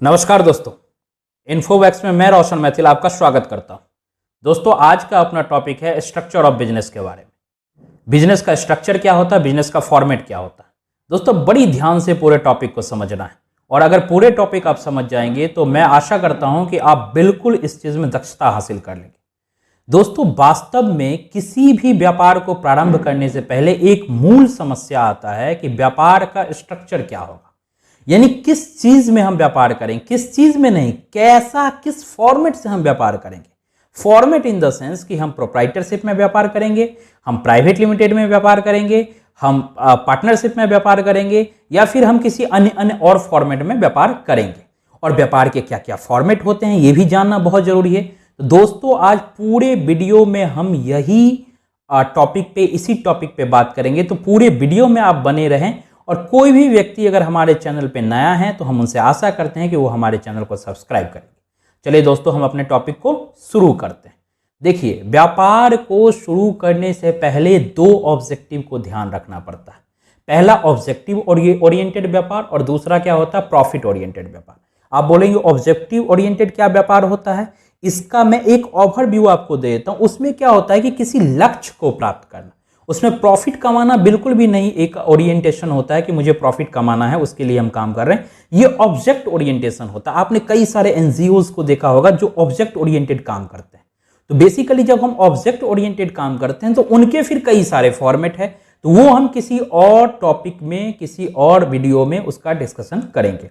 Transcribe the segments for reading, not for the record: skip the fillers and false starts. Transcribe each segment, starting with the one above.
नमस्कार दोस्तों, इन्फोवैक्स में मैं रोशन मैथिल आपका स्वागत करता हूं। दोस्तों, आज का अपना टॉपिक है स्ट्रक्चर ऑफ बिजनेस के बारे में। बिजनेस का स्ट्रक्चर क्या होता है, बिजनेस का फॉर्मेट क्या होता है। दोस्तों, बड़ी ध्यान से पूरे टॉपिक को समझना है और अगर पूरे टॉपिक आप समझ जाएंगे तो मैं आशा करता हूं कि आप बिल्कुल इस चीज में दक्षता हासिल कर लेंगे। दोस्तों, वास्तव में किसी भी व्यापार को प्रारंभ करने से पहले एक मूल समस्या आता है कि व्यापार का स्ट्रक्चर क्या होगा, यानी किस चीज में हम व्यापार करेंगे, किस चीज में नहीं, कैसा, किस फॉर्मेट से हम व्यापार करेंगे। फॉर्मेट इन द सेंस कि हम प्रोप्राइटरशिप में व्यापार करेंगे, हम प्राइवेट लिमिटेड में व्यापार करेंगे, हम पार्टनरशिप में व्यापार करेंगे या फिर हम किसी अन्य और फॉर्मेट में व्यापार करेंगे। और व्यापार के क्या क्या फॉर्मेट होते हैं ये भी जानना बहुत जरूरी है। तो दोस्तों, आज पूरे वीडियो में हम यही टॉपिक पे, इसी टॉपिक पे बात करेंगे। तो पूरे वीडियो में आप बने रहें और कोई भी व्यक्ति अगर हमारे चैनल पे नया है तो हम उनसे आशा करते हैं कि वो हमारे चैनल को सब्सक्राइब करेंगे। चलिए दोस्तों, हम अपने टॉपिक को शुरू करते हैं। देखिए, व्यापार को शुरू करने से पहले दो ऑब्जेक्टिव को ध्यान रखना पड़ता है। पहला ऑब्जेक्टिव ओरिएंटेड व्यापार और दूसरा क्या होता है, प्रॉफिट ओरिएंटेड व्यापार। आप बोलेंगे ऑब्जेक्टिव ओरिएंटेड क्या व्यापार होता है, इसका मैं एक ओवरव्यू आपको दे देता हूं। उसमें क्या होता है कि किसी लक्ष्य को प्राप्त करना, उसमें प्रॉफिट कमाना बिल्कुल भी नहीं। एक ओरिएंटेशन होता है कि मुझे प्रॉफिट कमाना है, उसके लिए हम काम कर रहे हैं, ये ऑब्जेक्ट ओरिएंटेशन होता है। आपने कई सारे एनजीओज को देखा होगा जो ऑब्जेक्ट ओरिएंटेड काम करते हैं। तो बेसिकली जब हम ऑब्जेक्ट ओरिएंटेड काम करते हैं तो उनके फिर कई सारे फॉर्मेट है, तो वो हम किसी और टॉपिक में, किसी और वीडियो में उसका डिस्कशन करेंगे।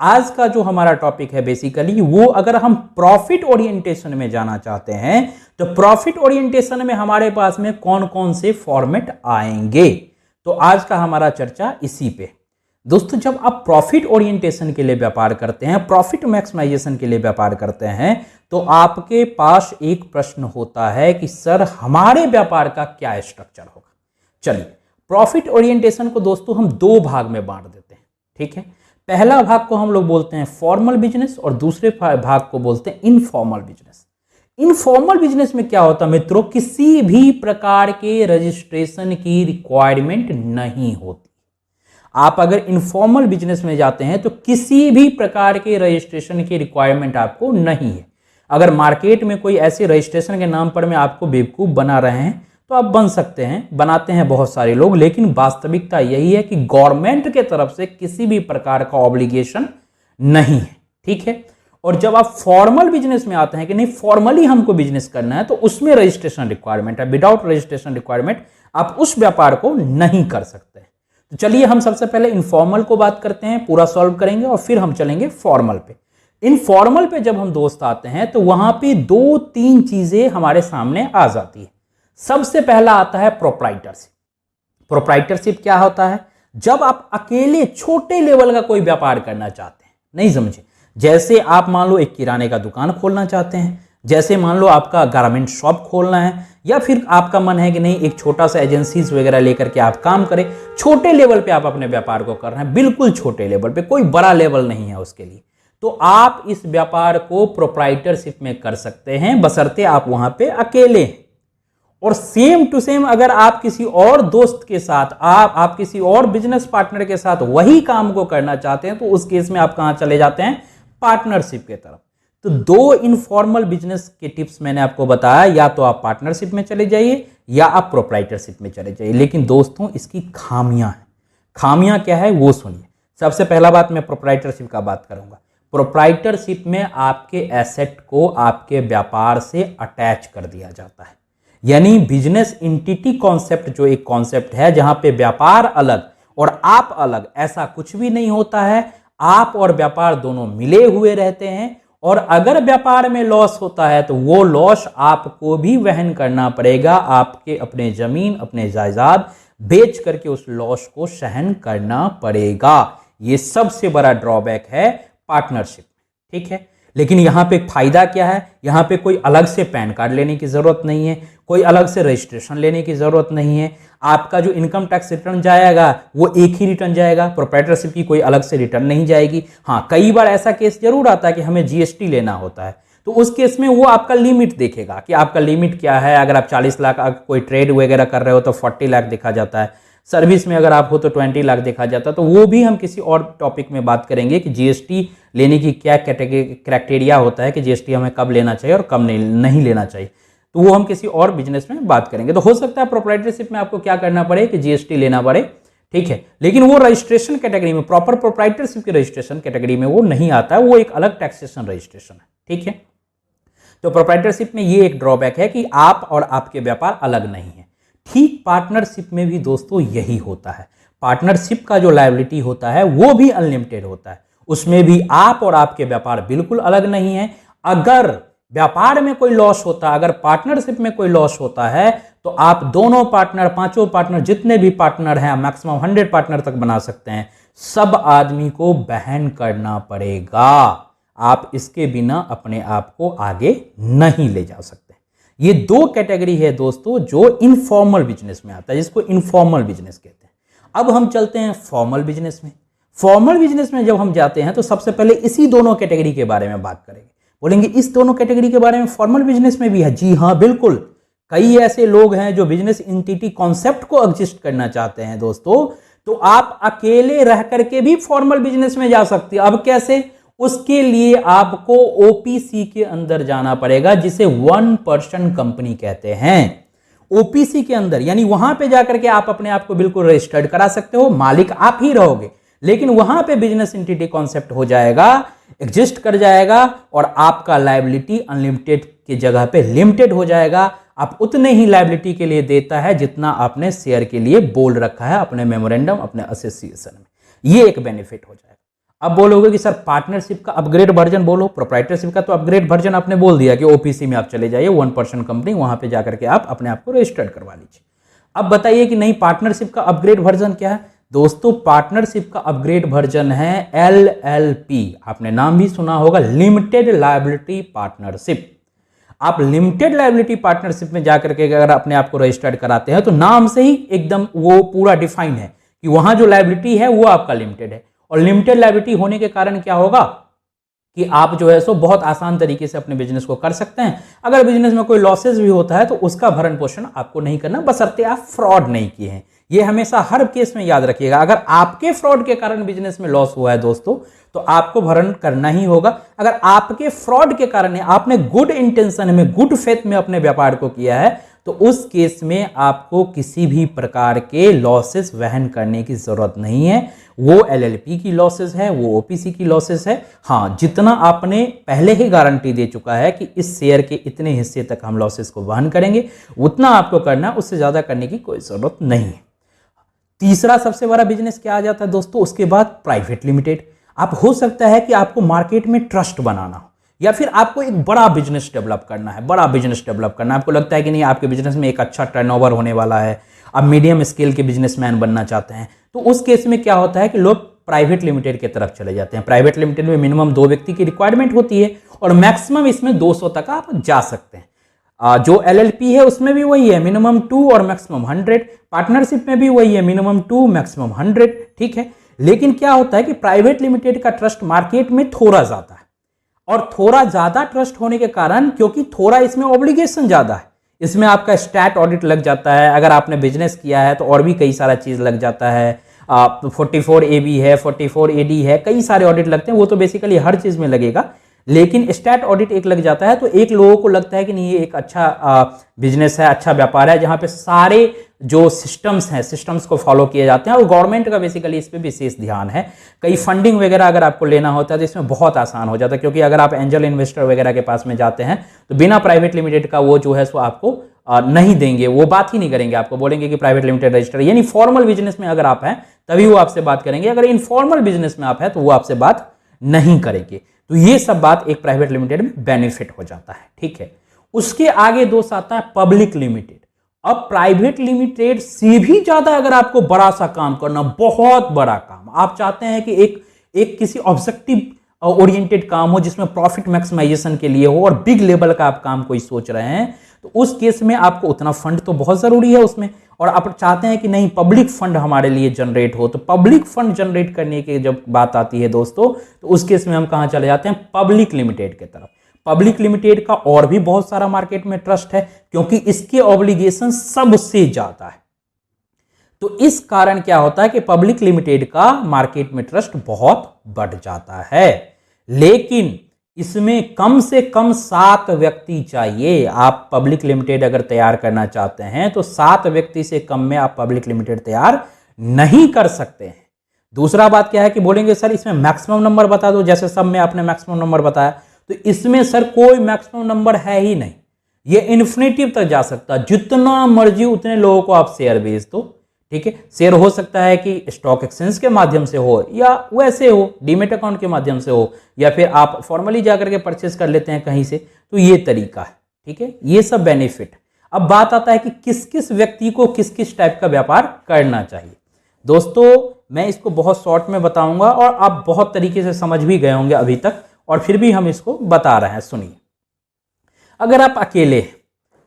आज का जो हमारा टॉपिक है बेसिकली वो, अगर हम प्रॉफिट ओरिएंटेशन में जाना चाहते हैं तो प्रॉफिट ओरिएंटेशन में हमारे पास में कौन कौन से फॉर्मेट आएंगे, तो आज का हमारा चर्चा इसी पे। दोस्तों, जब आप प्रॉफिट ओरिएंटेशन के लिए व्यापार करते हैं, प्रॉफिट मैक्सिमाइजेशन के लिए व्यापार करते हैं, तो आपके पास एक प्रश्न होता है कि सर हमारे व्यापार का क्या स्ट्रक्चर होगा। चलिए, प्रॉफिट ओरिएंटेशन को दोस्तों हम दो भाग में बांट देते हैं, ठीक है। पहला भाग को हम लोग बोलते हैं फॉर्मल बिजनेस और दूसरे भाग को बोलते हैं इनफॉर्मल बिजनेस। इनफॉर्मल बिजनेस में क्या होता है मित्रों, किसी भी प्रकार के रजिस्ट्रेशन की रिक्वायरमेंट नहीं होती। आप अगर इनफॉर्मल बिजनेस में जाते हैं तो किसी भी प्रकार के रजिस्ट्रेशन की रिक्वायरमेंट आपको नहीं है। अगर मार्केट में कोई ऐसे रजिस्ट्रेशन के नाम पर में आपको बेवकूफ बना रहे हैं तो आप बन सकते हैं, बनाते हैं बहुत सारे लोग, लेकिन वास्तविकता यही है कि गवर्नमेंट के तरफ से किसी भी प्रकार का ऑब्लिगेशन नहीं है, ठीक है। और जब आप फॉर्मल बिजनेस में आते हैं कि नहीं फॉर्मली हमको बिजनेस करना है, तो उसमें रजिस्ट्रेशन रिक्वायरमेंट है। विदाउट रजिस्ट्रेशन रिक्वायरमेंट आप उस व्यापार को नहीं कर सकते। तो चलिए हम सबसे पहले इनफॉर्मल को बात करते हैं, पूरा सॉल्व करेंगे और फिर हम चलेंगे फॉर्मल पे। इनफॉर्मल पे जब हम दोस्त आते हैं तो वहां पे दो तीन चीजें हमारे सामने आ जाती है। सबसे पहला आता है प्रोप्राइटरशिप। प्रोप्राइटरशिप क्या होता है, जब आप अकेले छोटे लेवल का कोई व्यापार करना चाहते हैं, नहीं समझे, जैसे आप मान लो एक किराने का दुकान खोलना चाहते हैं, जैसे मान लो आपका गारमेंट शॉप खोलना है, या फिर आपका मन है कि नहीं एक छोटा सा एजेंसीज वगैरह लेकर के आप काम करें, छोटे लेवल पे आप अपने व्यापार को कर रहे हैं, बिल्कुल छोटे लेवल पे, कोई बड़ा लेवल नहीं है उसके लिए, तो आप इस व्यापार को प्रोप्राइटरशिप में कर सकते हैं, बशर्ते आप वहां पे अकेले हैं। और सेम टू सेम अगर आप किसी और दोस्त के साथ, आप किसी और बिजनेस पार्टनर के साथ वही काम को करना चाहते हैं, तो उस केस में आप कहां चले जाते हैं, पार्टनरशिप के तरफ। तो दो इनफॉर्मल बिजनेस के टिप्स मैंने आपको बताया, या तो आप पार्टनरशिप में चले जाइए या आप प्रोप्राइटरशिप में चले जाइए। लेकिन दोस्तों, इसकी खामियां हैं। खामियां क्या है वो सुनिए। सबसे पहला बात, मैं प्रोप्राइटरशिप का बात करूंगा। प्रोप्राइटरशिप में आपके एसेट को आपके व्यापार से अटैच कर दिया जाता है, यानी बिजनेस इंटिटी कॉन्सेप्ट, जो एक कॉन्सेप्ट है जहां पे व्यापार अलग और आप अलग, ऐसा कुछ भी नहीं होता है। आप और व्यापार दोनों मिले हुए रहते हैं, और अगर व्यापार में लॉस होता है तो वो लॉस आपको भी वहन करना पड़ेगा। आपके अपने जमीन, अपने जायदाद बेच करके उस लॉस को सहन करना पड़ेगा। ये सबसे बड़ा ड्रॉबैक है पार्टनरशिप, ठीक है। लेकिन यहां पे फायदा क्या है, यहां पे कोई अलग से पैन कार्ड लेने की जरूरत नहीं है, कोई अलग से रजिस्ट्रेशन लेने की जरूरत नहीं है। आपका जो इनकम टैक्स रिटर्न जाएगा वो एक ही रिटर्न जाएगा, प्रोप्राइटरशिप की कोई अलग से रिटर्न नहीं जाएगी। हाँ, कई बार ऐसा केस जरूर आता है कि हमें जीएसटी लेना होता है, तो उस केस में वो आपका लिमिट देखेगा कि आपका लिमिट क्या है। अगर आप 40 लाख कोई ट्रेड वगैरह कर रहे हो तो 40 लाख देखा जाता है, सर्विस में अगर आप हो तो 20 लाख देखा जाता है। तो वो भी हम किसी और टॉपिक में बात करेंगे कि जीएसटी लेने की क्या कैटेगरी क्राइटेरिया होता है, कि जीएसटी हमें कब लेना चाहिए और कब नहीं लेना चाहिए। तो वो हम किसी और बिजनेस में बात करेंगे। तो हो सकता है प्रोप्राइटरशिप में आपको क्या करना पड़े कि जीएसटी लेना पड़े, ठीक है, लेकिन वो रजिस्ट्रेशन कैटेगरी में, प्रॉपर प्रोप्राइटरशिप की रजिस्ट्रेशन कैटेगरी में वो नहीं आता है, वो एक अलग टैक्सेशन रजिस्ट्रेशन है, ठीक है। तो प्रोप्राइटरशिप में ये एक ड्रॉबैक है कि आप और आपके व्यापार अलग नहीं है। ठीक पार्टनरशिप में भी दोस्तों यही होता है। पार्टनरशिप का जो लायबिलिटी होता है वो भी अनलिमिटेड होता है, उसमें भी आप और आपके व्यापार बिल्कुल अलग नहीं है। अगर व्यापार में कोई लॉस होता है, अगर पार्टनरशिप में कोई लॉस होता है, तो आप दोनों पार्टनर, पांचों पार्टनर, जितने भी पार्टनर हैं, मैक्सिमम 100 पार्टनर तक बना सकते हैं, सब आदमी को वहन करना पड़ेगा। आप इसके बिना अपने आप को आगे नहीं ले जा सकते। ये दो कैटेगरी है दोस्तों जो इनफॉर्मल बिजनेस में आता है, जिसको इनफॉर्मल बिजनेस कहते हैं। अब हम चलते हैं फॉर्मल बिजनेस में। फॉर्मल बिजनेस में जब हम जाते हैं तो सबसे पहले इसी दोनों कैटेगरी के बारे में बात करेंगे। बोलेंगे इस दोनों कैटेगरी के बारे में फॉर्मल बिजनेस में भी है? जी हाँ, बिल्कुल। कई ऐसे लोग हैं जो बिजनेस एंटिटी कॉन्सेप्ट को एग्जिस्ट करना चाहते हैं दोस्तों, तो आप अकेले रह करके भी फॉर्मल बिजनेस में जा सकते हैं। अब कैसे? उसके लिए आपको ओपीसी के अंदर जाना पड़ेगा, जिसे 1% कंपनी कहते हैं। ओपीसी के अंदर यानी वहां पे जाकर के आप अपने आप को बिल्कुल रजिस्टर्ड करा सकते हो, मालिक आप ही रहोगे, लेकिन वहां पे बिजनेस एंटिटी कॉन्सेप्ट हो जाएगा, एग्जिस्ट कर जाएगा, और आपका लायबिलिटी अनलिमिटेड की जगह पे लिमिटेड हो जाएगा। आप उतने ही लायबिलिटी के लिए देता है जितना आपने शेयर के लिए बोल रखा है अपने मेमोरेंडम, अपने एसोसिएशन में। ये एक बेनिफिट हो जाएगा। अब बोलोगे कि सर पार्टनरशिप का अपग्रेड वर्जन बोलो। प्रोप्राइटरशिप का तो अपग्रेड वर्जन आपने बोल दिया कि ओपीसी में आप चले जाइए, 1% कंपनी, वहां पे जाकर के आप अपने आप को रजिस्टर्ड करवा लीजिए। अब बताइए कि नहीं, पार्टनरशिप का अपग्रेड वर्जन क्या है? दोस्तों पार्टनरशिप का अपग्रेड वर्जन है LLP। आपने नाम भी सुना होगा, लिमिटेड लायबिलिटी पार्टनरशिप। आप लिमिटेड लायबिलिटी पार्टनरशिप में जाकर के अगर अपने आप को रजिस्टर्ड कराते हैं तो नाम से ही एकदम वो पूरा डिफाइन है कि वहां जो लायबिलिटी है वो आपका लिमिटेड है। और लिमिटेड लायबिलिटी होने के कारण क्या होगा कि आप जो है सो बहुत आसान तरीके से अपने बिजनेस को कर सकते हैं। अगर बिजनेस में कोई लॉसेस भी होता है तो उसका भरण पोषण आपको नहीं करना, बशर्ते आप फ्रॉड नहीं किए हैं। ये हमेशा हर केस में याद रखिएगा। अगर आपके फ्रॉड के कारण बिजनेस में लॉस हुआ है दोस्तों, तो आपको भरण करना ही होगा। अगर आपके फ्रॉड के कारण आपने गुड इंटेंशन में, गुड फेथ में अपने व्यापार को किया है, तो उस केस में आपको किसी भी प्रकार के लॉसेस वहन करने की जरूरत नहीं है। वो LLP की लॉसेस है, वो OPC की लॉसेस है। हाँ, जितना आपने पहले ही गारंटी दे चुका है कि इस शेयर के इतने हिस्से तक हम लॉसेस को वहन करेंगे, उतना आपको करना, उससे ज्यादा करने की कोई जरूरत नहीं है। तीसरा सबसे बड़ा बिजनेस क्या आ जाता है दोस्तों? उसके बाद प्राइवेट लिमिटेड। आप हो सकता है कि आपको मार्केट में ट्रस्ट बनाना हो, या फिर आपको एक बड़ा बिजनेस डेवलप करना है, बड़ा बिजनेस डेवलप करना है। आपको लगता है कि नहीं, आपके बिजनेस में एक अच्छा टर्नओवर होने वाला है, आप मीडियम स्केल के बिजनेसमैन बनना चाहते हैं, तो उस केस में क्या होता है कि लोग प्राइवेट लिमिटेड की तरफ चले जाते हैं। प्राइवेट लिमिटेड में मिनिमम 2 व्यक्ति की रिक्वायरमेंट होती है और मैक्सिमम इसमें 200 तक आप जा सकते हैं। जो LLP है उसमें भी वही है, मिनिमम 2 और मैक्सिमम 100। पार्टनरशिप में भी वही है, मिनिमम 2 मैक्सिमम 100, ठीक है। लेकिन क्या होता है कि प्राइवेट लिमिटेड का ट्रस्ट मार्केट में थोड़ा ज्यादा है, और थोड़ा ज्यादा ट्रस्ट होने के कारण, क्योंकि थोड़ा इसमें ऑब्लिगेशन ज्यादा है, इसमें आपका स्टैट ऑडिट लग जाता है। अगर आपने बिजनेस किया है तो और भी कई सारा चीज लग जाता है। 44AB है, 44AD है, कई सारे ऑडिट लगते हैं। वो तो बेसिकली हर चीज में लगेगा, लेकिन स्टैट ऑडिट एक लग जाता है। तो एक लोगों को लगता है कि नहीं, ये एक अच्छा बिजनेस है, अच्छा व्यापार है, जहां पे सारे जो सिस्टम्स हैं, सिस्टम्स को फॉलो किए जाते हैं, और गवर्नमेंट का बेसिकली इस पे विशेष ध्यान है। कई फंडिंग वगैरह अगर आपको लेना होता है तो इसमें बहुत आसान हो जाता है, क्योंकि अगर आप एंजल इन्वेस्टर वगैरह के पास में जाते हैं तो बिना प्राइवेट लिमिटेड का वो जो है सो आपको नहीं देंगे, वो बात ही नहीं करेंगे। आपको बोलेंगे कि प्राइवेट लिमिटेड रजिस्टर, यानी फॉर्मल बिजनेस में अगर आप हैं तभी वो आपसे बात करेंगे। अगर इनफॉर्मल बिजनेस में आप हैं तो वो आपसे बात नहीं करेंगे। तो ये सब बात एक प्राइवेट लिमिटेड में बेनिफिट हो जाता है, ठीक है। उसके आगे दोस्त आता है पब्लिक लिमिटेड। अब प्राइवेट लिमिटेड से भी ज्यादा अगर आपको बड़ा सा काम करना, बहुत बड़ा काम, आप चाहते हैं कि एक किसी ऑब्जेक्टिव ओरिएंटेड काम हो जिसमें प्रॉफिट मैक्सिमाइजेशन के लिए हो, और बिग लेवल का आप काम कोई सोच रहे हैं, तो उस केस में आपको उतना फंड तो बहुत जरूरी है उसमें, और आप चाहते हैं कि नहीं पब्लिक फंड हमारे लिए जनरेट हो। तो पब्लिक फंड जनरेट करने की जब बात आती है दोस्तों, तो उस केस में हम कहां चले जाते हैं? पब्लिक लिमिटेड की तरफ। पब्लिक लिमिटेड का और भी बहुत सारा मार्केट में ट्रस्ट है, क्योंकि इसके ऑब्लिगेशन सबसे ज्यादा है। तो इस कारण क्या होता है कि पब्लिक लिमिटेड का मार्केट में ट्रस्ट बहुत बढ़ जाता है। लेकिन इसमें कम से कम 7 व्यक्ति चाहिए। आप पब्लिक लिमिटेड अगर तैयार करना चाहते हैं तो 7 व्यक्ति से कम में आप पब्लिक लिमिटेड तैयार नहीं कर सकते हैं। दूसरा बात क्या है कि बोलेंगे सर इसमें मैक्सिमम नंबर बता दो, जैसे सब में आपने मैक्सिमम नंबर बताया, तो इसमें सर कोई मैक्सिमम नंबर है ही नहीं, ये इन्फिनिटिव तक जा सकता है। जितना मर्जी उतने लोगों को आप शेयर बेच दो, ठीक है। शेयर हो सकता है कि स्टॉक एक्सचेंज के माध्यम से हो या वैसे हो डीमेट अकाउंट के माध्यम से हो, या फिर आप फॉर्मली जाकर के परचेस कर लेते हैं कहीं से, तो ये तरीका है, ठीक है। ये सब बेनिफिट। अब बात आता है कि किस किस व्यक्ति को किस किस टाइप का व्यापार करना चाहिए। दोस्तों मैं इसको बहुत शॉर्ट में बताऊंगा और आप बहुत तरीके से समझ भी गए होंगे अभी तक, और फिर भी हम इसको बता रहे हैं। सुनिए, अगर आप अकेले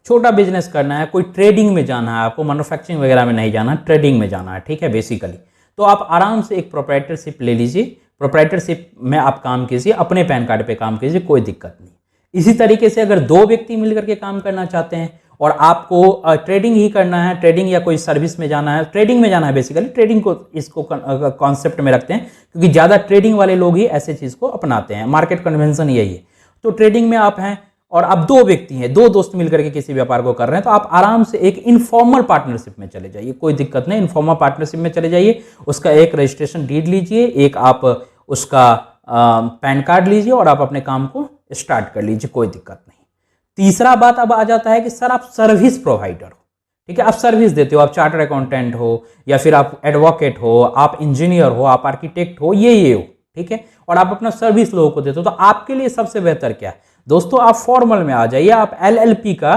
छोटा बिजनेस करना है, कोई ट्रेडिंग में जाना है, आपको मैन्युफैक्चरिंग वगैरह में नहीं जाना, ट्रेडिंग में जाना है, ठीक है, बेसिकली, तो आप आराम से एक प्रोप्राइटरशिप ले लीजिए। प्रोप्राइटरशिप में आप काम कीजिए, अपने पैन कार्ड पे काम कीजिए, कोई दिक्कत नहीं। इसी तरीके से अगर 2 व्यक्ति मिलकर के काम करना चाहते हैं और आपको ट्रेडिंग ही करना है, ट्रेडिंग या कोई सर्विस में जाना है, ट्रेडिंग में जाना है, बेसिकली ट्रेडिंग को इसको कॉन्सेप्ट में रखते हैं क्योंकि ज़्यादा ट्रेडिंग वाले लोग ही ऐसे चीज़ को अपनाते हैं, मार्केट कन्वेंशन यही है। तो ट्रेडिंग में आप हैं और आप 2 व्यक्ति हैं, 2 दोस्त मिलकर के किसी व्यापार को कर रहे हैं, तो आप आराम से एक इनफॉर्मल पार्टनरशिप में चले जाइए, कोई दिक्कत नहीं। इनफॉर्मल पार्टनरशिप में चले जाइए, उसका एक रजिस्ट्रेशन डीड लीजिए, एक आप उसका पैन कार्ड लीजिए और आप अपने काम को स्टार्ट कर लीजिए, कोई दिक्कत नहीं। तीसरा बात अब आ जाता है कि सर आप सर्विस प्रोवाइडर हो, ठीक है, आप सर्विस देते हो, आप चार्टर्ड अकाउंटेंट हो या फिर आप एडवोकेट हो, आप इंजीनियर हो, आप आर्किटेक्ट हो, ये हो, ठीक है, और आप अपना सर्विस लोगों को देते हो, तो आपके लिए सबसे बेहतर क्या है दोस्तों, आप फॉर्मल में आ जाइए, आप LLP का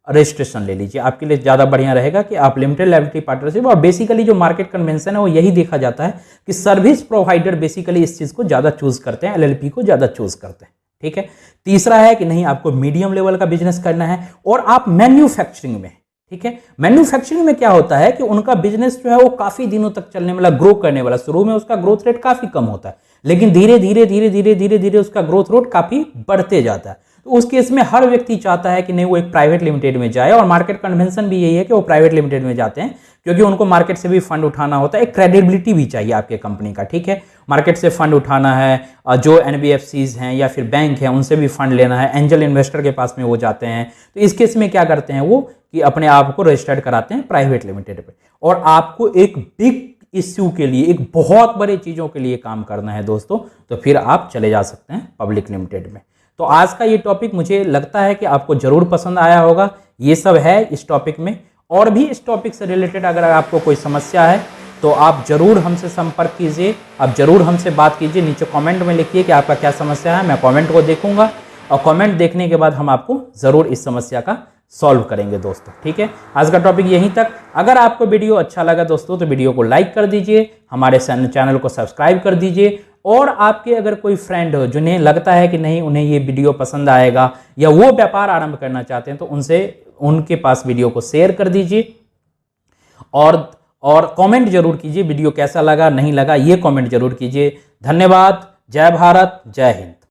रजिस्ट्रेशन ले लीजिए, आपके लिए ज़्यादा बढ़िया रहेगा कि आप लिमिटेड लायबिलिटी पार्टनरशिप। और बेसिकली जो मार्केट कन्वेंशन है वो यही देखा जाता है कि सर्विस प्रोवाइडर बेसिकली इस चीज़ को ज़्यादा चूज करते हैं, LLP को ज़्यादा चूज करते हैं, ठीक है। तीसरा है कि नहीं आपको मीडियम लेवल का बिजनेस करना है और आप मैन्युफैक्चरिंग में, ठीक है। मैन्युफैक्चरिंग में क्या होता है कि उनका बिजनेस जो है वो काफी दिनों तक चलने वाला, ग्रो करने वाला, शुरू में उसका ग्रोथ रेट काफी कम होता है, लेकिन धीरे धीरे धीरे धीरे धीरे धीरे उसका ग्रोथ रेट काफी बढ़ते जाता है। तो उस केस में हर व्यक्ति चाहता है कि नहीं वो एक प्राइवेट लिमिटेड में जाए, और मार्केट कन्वेंशन भी यही है कि वो प्राइवेट लिमिटेड में जाते हैं क्योंकि उनको मार्केट से भी फंड उठाना होता है, एक क्रेडिबिलिटी भी चाहिए आपके कंपनी का, ठीक है। मार्केट से फंड उठाना है, जो NBFCs हैं या फिर बैंक हैं उनसे भी फंड लेना है, एंजल इन्वेस्टर के पास में वो जाते हैं। तो इस केस में क्या करते हैं वो कि अपने आप को रजिस्टर्ड कराते हैं प्राइवेट लिमिटेड पे। और आपको एक बिग इश्यू के लिए, एक बहुत बड़े चीज़ों के लिए काम करना है दोस्तों, तो फिर आप चले जा सकते हैं पब्लिक लिमिटेड में। तो आज का ये टॉपिक मुझे लगता है कि आपको जरूर पसंद आया होगा। ये सब है इस टॉपिक में, और भी इस टॉपिक से रिलेटेड अगर आपको कोई समस्या है तो आप जरूर हमसे संपर्क कीजिए, आप जरूर हमसे बात कीजिए। नीचे कमेंट में लिखिए कि आपका क्या समस्या है, मैं कमेंट को देखूंगा और कमेंट देखने के बाद हम आपको जरूर इस समस्या का सॉल्व करेंगे दोस्तों, ठीक है। आज का टॉपिक यहीं तक। अगर आपको वीडियो अच्छा लगा दोस्तों तो वीडियो को लाइक कर दीजिए, हमारे चैनल को सब्सक्राइब कर दीजिए, और आपके अगर कोई फ्रेंड हो जिन्हें लगता है कि नहीं उन्हें ये वीडियो पसंद आएगा या वो व्यापार आरंभ करना चाहते हैं तो उनके पास वीडियो को शेयर कर दीजिए, और कमेंट जरूर कीजिए वीडियो कैसा लगा नहीं लगा, ये कमेंट जरूर कीजिए। धन्यवाद। जय भारत, जय हिंद।